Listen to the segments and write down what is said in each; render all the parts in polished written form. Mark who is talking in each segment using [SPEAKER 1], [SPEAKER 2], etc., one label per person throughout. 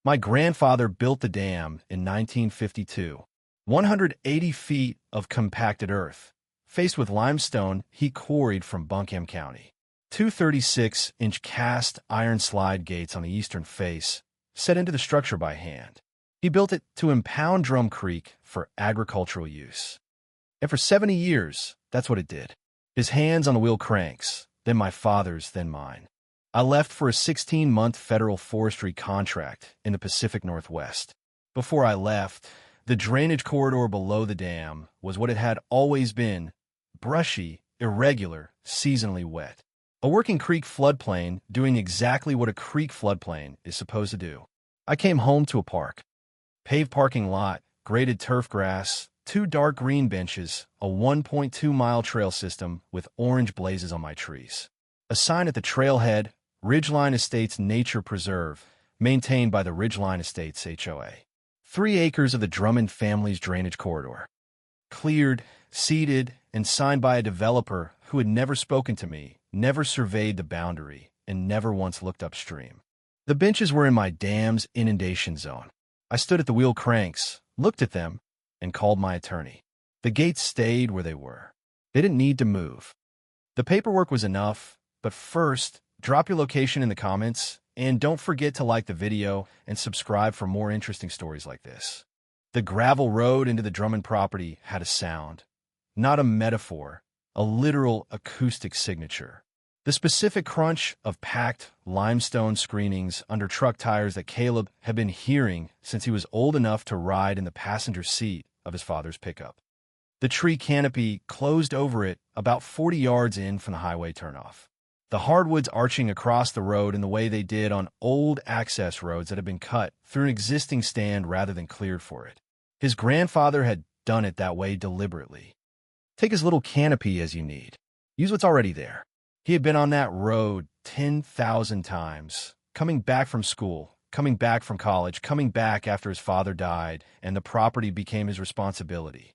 [SPEAKER 1] My grandfather built the dam in 1952. 180 feet of compacted earth, faced with limestone he quarried from Buncombe County. Two 36-inch cast iron slide gates on the eastern face, set into the structure by hand. He built it to impound Drum Creek for agricultural use. And for 70 years, that's what it did. His hands on the wheel cranks, then my father's, then mine. I left for a 16-month federal forestry contract in the Pacific Northwest. Before I left, the drainage corridor below the dam was what it had always been: brushy, irregular, seasonally wet. A working creek floodplain doing exactly what a creek floodplain is supposed to do. I came home to a park. Paved parking lot, graded turf grass, two dark green benches, a 1.2-mile trail system with orange blazes on my trees. A sign at the trailhead, Ridgeline Estates Nature Preserve, maintained by the Ridgeline Estates HOA. 3 acres of the Drummond family's drainage corridor. Cleared, seeded, and signed by a developer who had never spoken to me, never surveyed the boundary, and never once looked upstream. The benches were in my dam's inundation zone. I stood at the wheel cranks, looked at them, and called my attorney. The gates stayed where they were. They didn't need to move. The paperwork was enough, but first, drop your location in the comments, and don't forget to like the video and subscribe for more interesting stories like this. The gravel road into the Drummond property had a sound, not a metaphor, a literal acoustic signature. The specific crunch of packed limestone screenings under truck tires that Caleb had been hearing since he was old enough to ride in the passenger seat of his father's pickup. The tree canopy closed over it about 40 yards in from the highway turnoff. The hardwoods arching across the road in the way they did on old access roads that had been cut through an existing stand rather than cleared for it. His grandfather had done it that way deliberately. Take as little canopy as you need. Use what's already there. He had been on that road 10,000 times, coming back from school, coming back from college, coming back after his father died, and the property became his responsibility.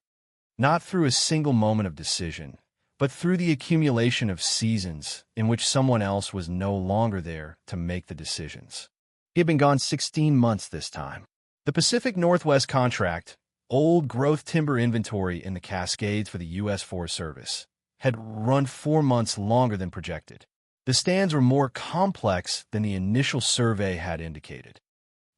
[SPEAKER 1] Not through a single moment of decision, but through the accumulation of seasons in which someone else was no longer there to make the decisions. He had been gone 16 months this time. The Pacific Northwest contract, old growth timber inventory in the Cascades for the U.S. Forest Service, had run 4 months longer than projected. The stands were more complex than the initial survey had indicated.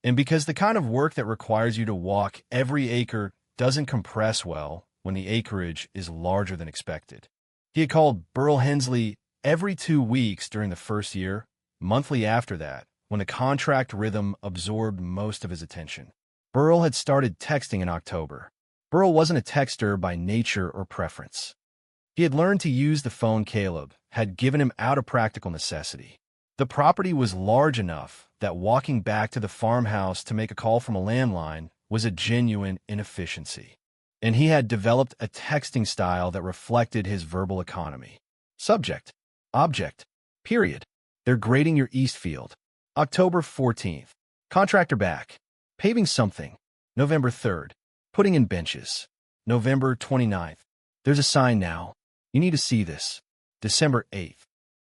[SPEAKER 1] And because the kind of work that requires you to walk every acre doesn't compress well when the acreage is larger than expected. He had called Burl Hensley every 2 weeks during the first year, monthly after that, when the contract rhythm absorbed most of his attention. Burl had started texting in October. Burl wasn't a texter by nature or preference. He had learned to use the phone Caleb had given him out of practical necessity. The property was large enough that walking back to the farmhouse to make a call from a landline was a genuine inefficiency. And he had developed a texting style that reflected his verbal economy. Subject, object, period. They're grading your east field. October 14th. Contractor back. Paving something. November 3rd. Putting in benches. November 29th. There's a sign now. You need to see this. December 8th.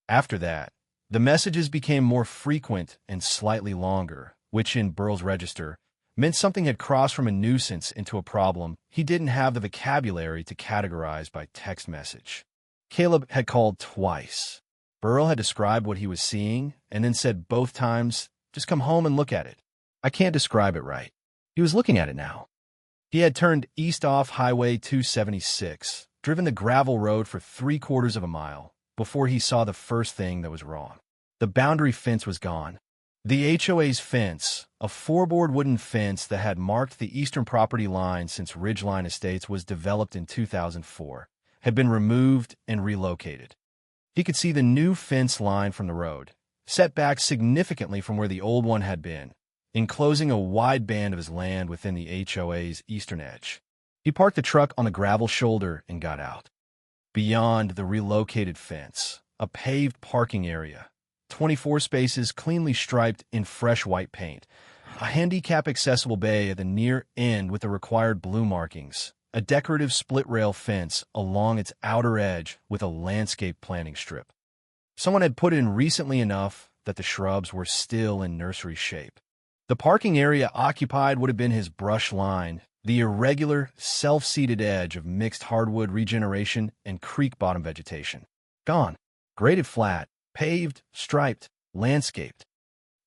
[SPEAKER 1] After that, the messages became more frequent and slightly longer, which in Burl's register meant something had crossed from a nuisance into a problem he didn't have the vocabulary to categorize by text message. Caleb had called twice. Burl had described what he was seeing and then said both times, "Just come home and look at it." I can't describe it right. He was looking at it now. He had turned east off Highway 276, driven the gravel road for 3/4 of a mile, before he saw the first thing that was wrong. The boundary fence was gone. The HOA's fence, a 4-board wooden fence that had marked the eastern property line since Ridgeline Estates was developed in 2004, had been removed and relocated. He could see the new fence line from the road, set back significantly from where the old one had been, enclosing a wide band of his land within the HOA's eastern edge. He parked the truck on the gravel shoulder and got out. Beyond the relocated fence, a paved parking area, 24 spaces cleanly striped in fresh white paint, a handicap-accessible bay at the near end with the required blue markings, a decorative split-rail fence along its outer edge with a landscape planting strip. Someone had put it in recently enough that the shrubs were still in nursery shape. The parking area occupied would have been his brush line, the irregular, self-seeded edge of mixed hardwood regeneration and creek bottom vegetation. Gone. Graded flat, paved, striped, landscaped.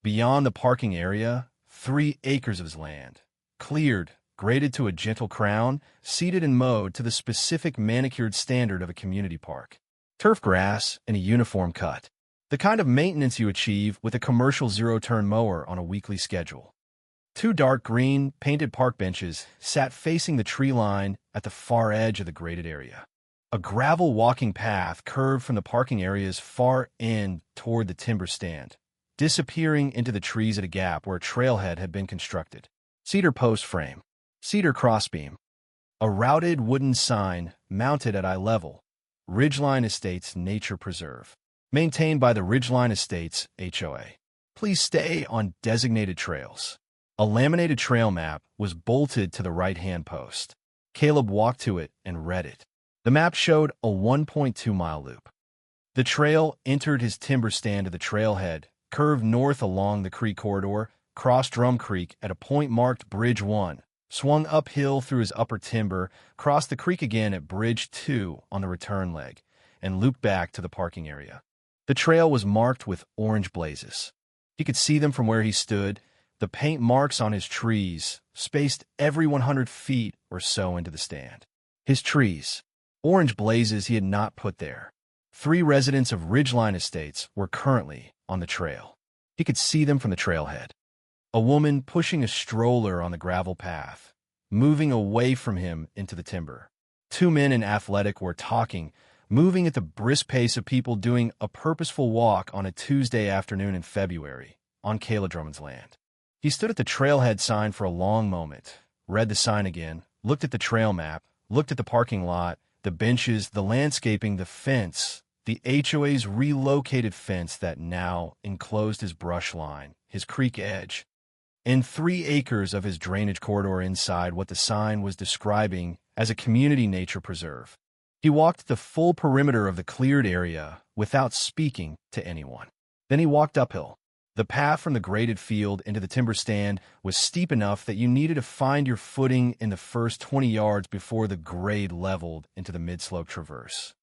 [SPEAKER 1] Beyond the parking area, 3 acres of his land. Cleared, graded to a gentle crown, seeded and mowed to the specific manicured standard of a community park. Turf grass in a uniform cut. The kind of maintenance you achieve with a commercial zero-turn mower on a weekly schedule. 2 dark green, painted park benches sat facing the tree line at the far edge of the graded area. A gravel walking path curved from the parking area's far end toward the timber stand, disappearing into the trees at a gap where a trailhead had been constructed. Cedar post frame. Cedar crossbeam. A routed wooden sign mounted at eye level. Ridgeline Estates Nature Preserve. Maintained by the Ridgeline Estates HOA. Please stay on designated trails. A laminated trail map was bolted to the right-hand post. Caleb walked to it and read it. The map showed a 1.2-mile loop. The trail entered his timber stand at the trailhead, curved north along the creek corridor, crossed Drum Creek at a point marked Bridge 1, swung uphill through his upper timber, crossed the creek again at Bridge 2 on the return leg, and looped back to the parking area. The trail was marked with orange blazes. He could see them from where he stood, the paint marks on his trees, spaced every 100 feet or so into the stand. His trees. Orange blazes he had not put there. 3 residents of Ridgeline Estates were currently on the trail. He could see them from the trailhead. A woman pushing a stroller on the gravel path, moving away from him into the timber. 2 men in athletic were talking, moving at the brisk pace of people doing a purposeful walk on a Tuesday afternoon in February on Caleb Drummond's land. He stood at the trailhead sign for a long moment, read the sign again, looked at the trail map, looked at the parking lot, the benches, the landscaping, the fence, the HOA's relocated fence that now enclosed his brush line, his creek edge, and 3 acres of his drainage corridor inside what the sign was describing as a community nature preserve. He walked the full perimeter of the cleared area without speaking to anyone. Then he walked uphill. The path from the graded field into the timber stand was steep enough that you needed to find your footing in the first 20 yards before the grade leveled into the mid-slope traverse.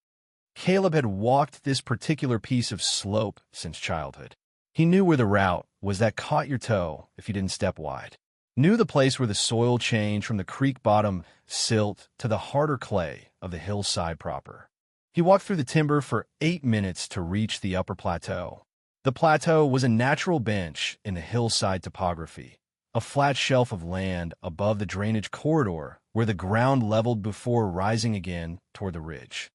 [SPEAKER 1] Caleb had walked this particular piece of slope since childhood. He knew where the route was that caught your toe if you didn't step wide. Knew the place where the soil changed from the creek bottom silt to the harder clay of the hillside proper. He walked through the timber for 8 minutes to reach the upper plateau. The plateau was a natural bench in the hillside topography, a flat shelf of land above the drainage corridor where the ground leveled before rising again toward the ridge.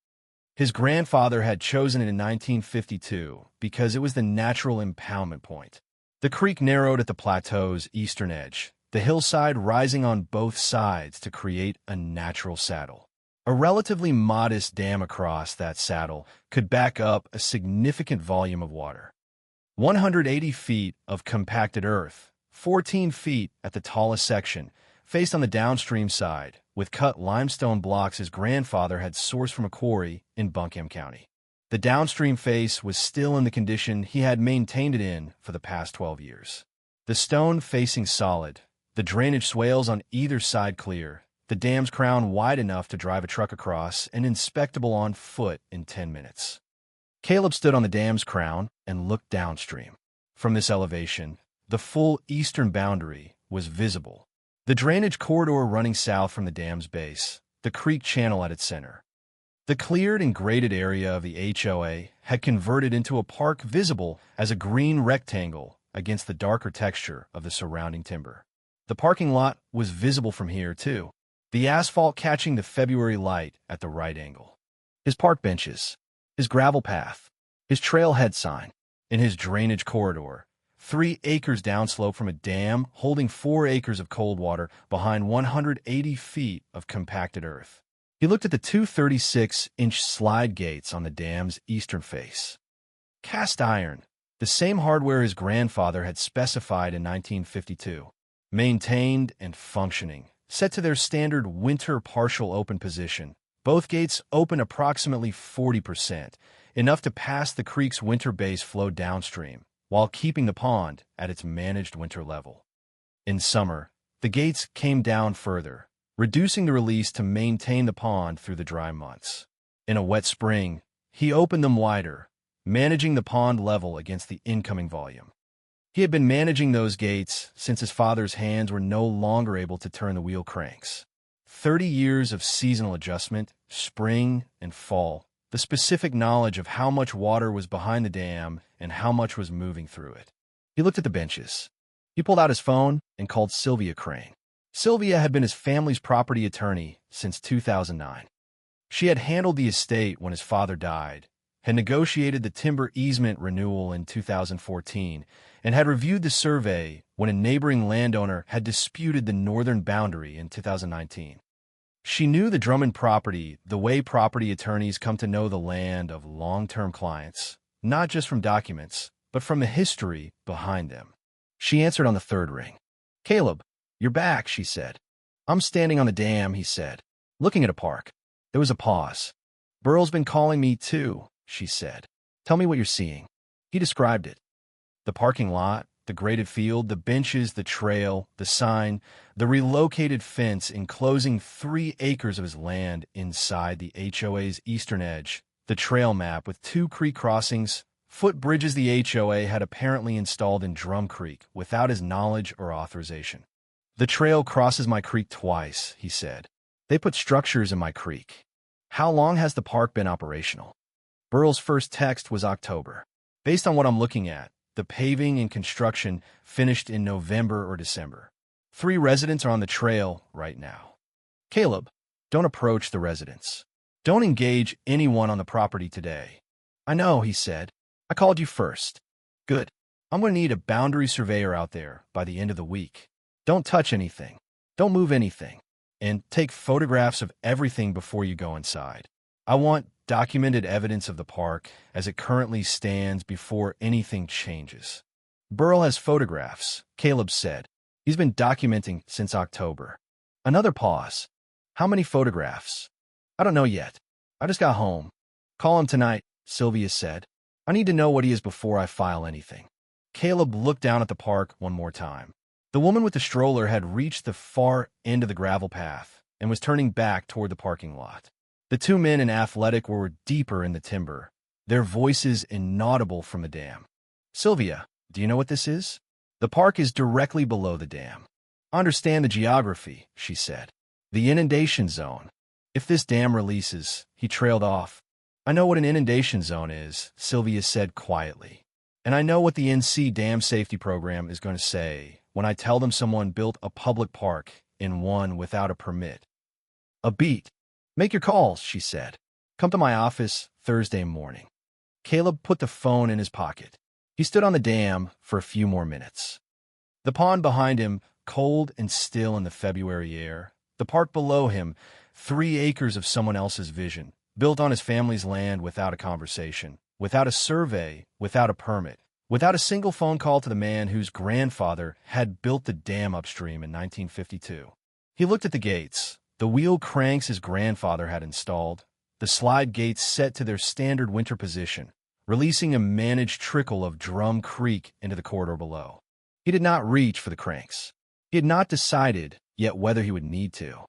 [SPEAKER 1] His grandfather had chosen it in 1952 because it was the natural impoundment point. The creek narrowed at the plateau's eastern edge, the hillside rising on both sides to create a natural saddle. A relatively modest dam across that saddle could back up a significant volume of water. 180 feet of compacted earth, 14 feet at the tallest section, faced on the downstream side, with cut limestone blocks his grandfather had sourced from a quarry in Buncombe County. The downstream face was still in the condition he had maintained it in for the past 12 years. The stone facing solid, the drainage swales on either side clear, the dam's crown wide enough to drive a truck across and inspectable on foot in 10 minutes. Caleb stood on the dam's crown and looked downstream. From this elevation, the full eastern boundary was visible. The drainage corridor running south from the dam's base, the creek channel at its center. The cleared and graded area of the HOA had converted into a park visible as a green rectangle against the darker texture of the surrounding timber. The parking lot was visible from here, too, the asphalt catching the February light at the right angle. His park benches, his gravel path, his trailhead sign, in his drainage corridor, 3 acres downslope from a dam holding 4 acres of cold water behind 180 feet of compacted earth. He looked at the 2 36-inch slide gates on the dam's eastern face. Cast iron, the same hardware his grandfather had specified in 1952. Maintained and functioning, set to their standard winter partial open position. Both gates open approximately 40%, enough to pass the creek's winter base flow downstream, while keeping the pond at its managed winter level. In summer, the gates came down further, reducing the release to maintain the pond through the dry months. In a wet spring, he opened them wider, managing the pond level against the incoming volume. He had been managing those gates since his father's hands were no longer able to turn the wheel cranks. 30 years of seasonal adjustment, spring and fall, the specific knowledge of how much water was behind the dam and how much was moving through it. He looked at the benches. He pulled out his phone and called Sylvia Crane. Sylvia had been his family's property attorney since 2009. She had handled the estate when his father died, had negotiated the timber easement renewal in 2014, and had reviewed the survey when a neighboring landowner had disputed the northern boundary in 2019. She knew the Drummond property the way property attorneys come to know the land of long-term clients, not just from documents, but from the history behind them. She answered on the third ring. "Caleb, you're back," she said. "I'm standing on the dam," he said, looking at a park. There was a pause. "Burl's been calling me too," she said. "Tell me what you're seeing." He described it. The parking lot, the graded field, the benches, the trail, the sign, the relocated fence enclosing 3 acres of his land inside the HOA's eastern edge, the trail map with 2 creek crossings, footbridges the HOA had apparently installed in Drum Creek without his knowledge or authorization. "The trail crosses my creek twice," he said. "They put structures in my creek." "How long has the park been operational?" Burl's first text was October. "Based on what I'm looking at, the paving and construction finished in November or December. 3 residents are on the trail right now." "Caleb, don't approach the residents. Don't engage anyone on the property today." "I know," he said. "I called you first." "Good. I'm going to need a boundary surveyor out there by the end of the week. Don't touch anything. Don't move anything. And take photographs of everything before you go inside. I want documented evidence of the park as it currently stands before anything changes." "Burl has photographs," Caleb said. "He's been documenting since October." Another pause. "How many photographs?" "I don't know yet. I just got home." "Call him tonight," Sylvia said. "I need to know what he is before I file anything." Caleb looked down at the park one more time. The woman with the stroller had reached the far end of the gravel path and was turning back toward the parking lot. The 2 men in athletic were deeper in the timber, their voices inaudible from the dam. "Sylvia, do you know what this is?" "The park is directly below the dam." "I understand the geography," she said. "The inundation zone. If this dam releases," he trailed off. "I know what an inundation zone is," Sylvia said quietly. "And I know what the NC Dam Safety Program is going to say when I tell them someone built a public park in one without a permit." "A beat. Make your calls," she said. "Come to my office Thursday morning." Caleb put the phone in his pocket. He stood on the dam for a few more minutes. The pond behind him, cold and still in the February air. The park below him, 3 acres of someone else's vision, built on his family's land without a conversation, without a survey, without a permit, without a single phone call to the man whose grandfather had built the dam upstream in 1952. He looked at the gates, the wheel cranks his grandfather had installed, the slide gates set to their standard winter position, releasing a managed trickle of Drum Creek into the corridor below. He did not reach for the cranks. He had not decided yet whether he would need to.